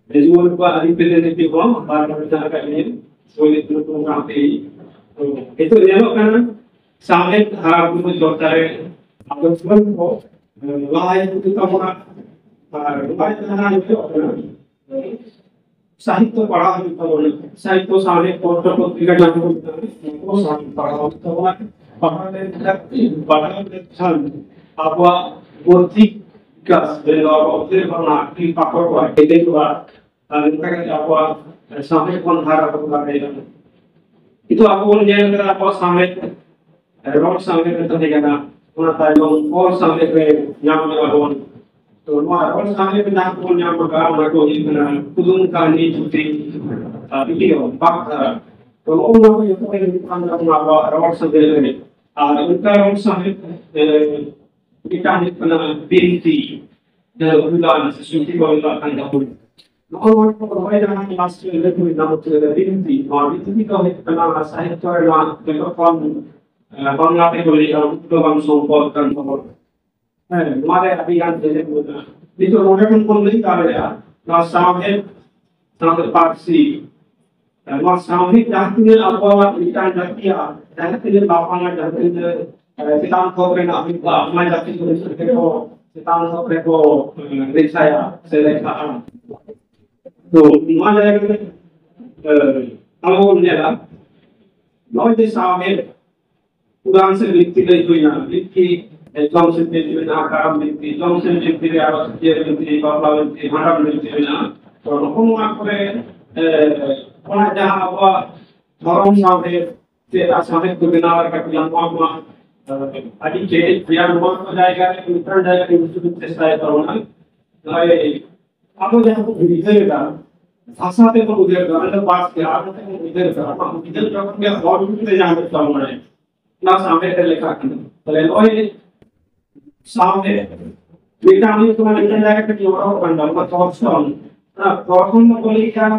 Jadi walaupun ada representatif orang, para masyarakat ini solid untuk mengambil itu elok kan sampai harap itu dokter atau sebab lain itu kamu lain tanah itu साहित्य पढ़ा साहित्य सामने पत्र पत्रिका जाने को साहित्य पढ़ा तो पढ़ाने पढ़ाने छान आपवा गोथिक का ऑब्जर्व करना कि पाकर को आइडेंटिटी को इनका क्या आपवा सामने कौन धारा को लगाएगा itu aku yang kira apa sampai rock sampai ke tadi kan mana tahu or sampai ke yang melawan तो और सामने में नाम को यहाँ पर काम रखो ये बना कुदुम कानी जुटी वीडियो बात तो उन लोगों को ये तो एक दुकान का मावा रोड से दे रहे उनका रोड सामने इटालिक बना बिंती जो उदाहरण से सुनती हुई बात करना पड़ी लोगों को रोए जाना की लास्ट में लेकिन नाम तो बिंती और बिंती का एक बना साहित्य और लान देखो कौन बांग्लादेश को लेकर तो हम संपर्क करना हमारे अभियान जैसे itu orang pun नहीं कर रहा ना सामने सामने पार्सी ना सामने जाति ने अपना इटान जाति जाति ने बापांगा जाति ने सितान खोपरे ना अपना जाति को सितान खोपरे को रिसाया से देखा तो हमारे हम बोलने लगा नौजे सामने उदाहरण से लिखती गई हुई ना लिखी Johnson binti Akram binti Johnson binti Arab binti Bapla binti Haram binti na तो हम आपरे कोना जहाँ वो धर्म सामने तेरा सामने तो बिना और का प्लान हुआ अभी के प्रिया हुआ तो जाएगा उतर जाएगा इंस्टीट्यूट टेस्ट आया तो ना लाए आपको जहाँ को विजयगा भाषा पे तो उधर का मतलब पास के आप तो उधर का हम इधर जब के और भी जहाँ पे चल रहे हैं ना सामने के लेखा तो ले लो ये सामने विटामिन तो मैंने नहीं जाएगा कि और बंदा मतलब टॉक्सन ना टॉक्सन को लेकर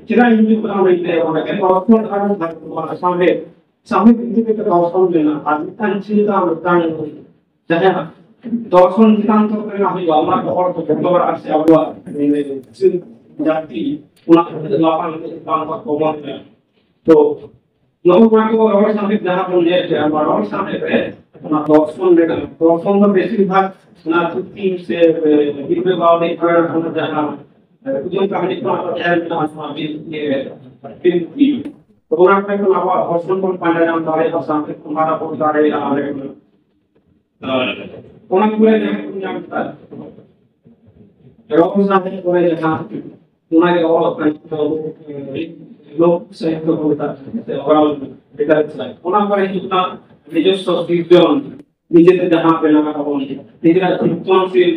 चिरा इंजन बना रही है और अगर टॉक्सन का सामने सामने बिंदु पे टॉक्सन लेना आदमी तंची का मुद्दा नहीं जहाँ टॉक्सन निकाल तो फिर हमें वाला और तो बहुत बड़ा से अब सिर्फ जाती उन्हें लापन काम का कौन है तो लोगों को और सामने जहाँ पर ले जाए और सामने पे ना टॉक्सन लेना टॉक्सन तो बेसिक ना तीन से इतने बार नहीं कर हम जहाँ जो कहानी को आप है ना हमारे ये फिल्म की तो वो आपने को आप हॉस्टल को पाने जाना तारे और सामने तुम्हारा बहुत सारे आ रहे हैं कौन पूरे जगह को जान सकता है रोज़ सामने पूरे जगह तुम्हारे और अपने लोग सही तो होता है और बेटा चला कौन पर है इतना নিজস্ব সৃজন নিজেদের জানা পেলা কারণ নিজেরা সৃজনশীল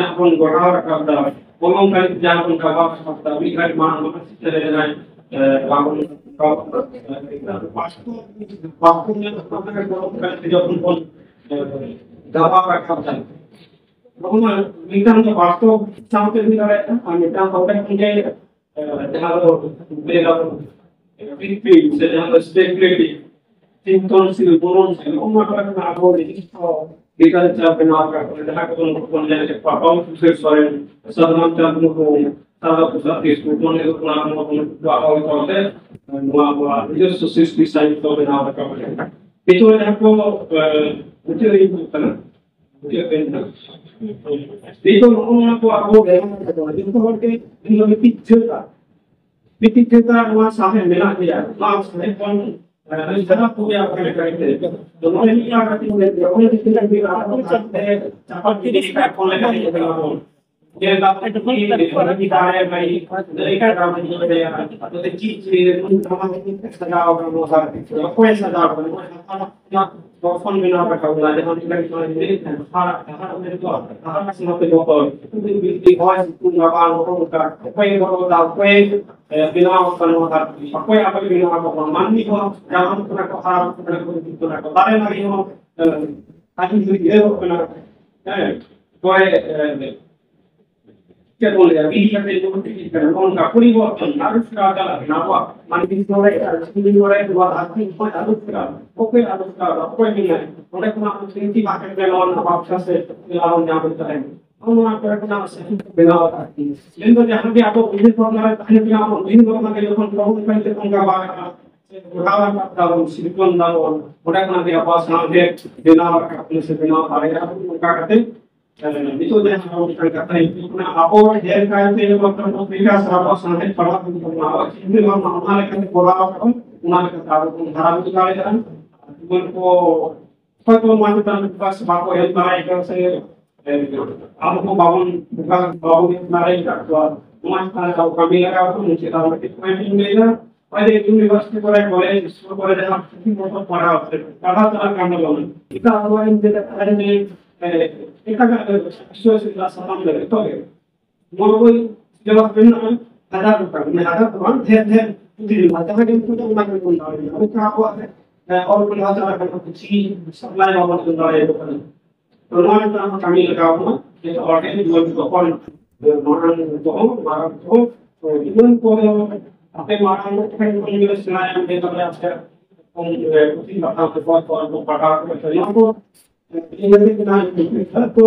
যখন গড়া রাখা হয় কলমকারী যখন কাবা করতে বিঘাট মান চলে যায় বাবন যখন দাবা রাখা যায় তখন বিজ্ঞান বাস্তব চাঁদের ভিতরে আমি এটা হবে যে যারা বেলা বিপিল সে যারা speculative Tinton sil boron sil umma ka na ako dito dito sa pinaka ko dahil ko kung niya sa papang susi sorry sa naman ta mo ko tara ko sa Facebook mo ni ko na mo ko ako ito mga just to system side to na ka ko ito na ko ito rin ko na dito umma ko ako dito ko dito may picture ta mga sa akin nila niya mas na जरा पूरे आपने करते दोनों ने क्या करते हैं दोनों ने कितना भी आप सकते हैं चापा की रिस्पेक्ट होने का ये देखो ये बात है तो ये की दाए भाई एक काम नहीं हो रहा तो ये चीज उन तमाम की सजा और वो सारा कोई सजा ना दोस्तों में ना रखा हुआ है हम लोग सारा मेरे को सारा सीमा पे जो भी वॉइस कुछ लगान हो का कोई बोलो कोई बिना करने वाला कोई आप बिना को मान नहीं हो काम को हार को बारे नहीं हो आज ये हो ना कोई क्या बोले अभी ये जो कौन का पूरी वो आरुष्का का ना वो मान भी तो है वो आदमी को आरुष्का ओके आरुष्का कोई नहीं है उन्हें को आप सिंधी मार्केट में लॉन आप से लाओ यहां पे चलेंगे Ang mga na sa binawa. Yun doon yung hindi ako hindi ko na ano ako hindi ko na kayo kung kung pwede kong gawa Burawan ka daw silikon daw udah na dia pas na dia binawa ka kung sa binawa para ako magkakatid. Dito din ako magkakatid. Na ako dahil kaya tayo magkakatid sa pas na para kung gawa. Hindi lang mahal ka burawan ka una ka tawag kung harap ko kaya yan. Kung ko pag mo makita ng pas bako yung maray sa ako po bawang maray ka umas na kami ako kung sila magkikwentin nila pwede university করে college school করে দেখা মতো পড়া হচ্ছে তারা তারা কাম করবে এটা আমার যেটা কারণে এটা সোশ্যাল সামাল দেবে তবে মনোবল যেটা ভিন্ন হাজার টাকা মানে হাজার টাকা ধীরে ধীরে দিন হাজার টাকা কিন্তু না করে কোন দাঁড়াবে আমি কাপড় আছে और कोई हाथ रखा तो कुछ ही सप्लाई वाला तो दाएं तो करें तो नॉन तो हम कमी लगाओ ना ये तो ऑर्डिनरी जो तो कौन नॉन तो तो इवन को अपने मार्केट में कहीं कोई सुनाया हम देखा है आपसे हम कुछ ही बात आपके बहुत बहुत पढ़ा कर चलिए हमको ये भी ना तो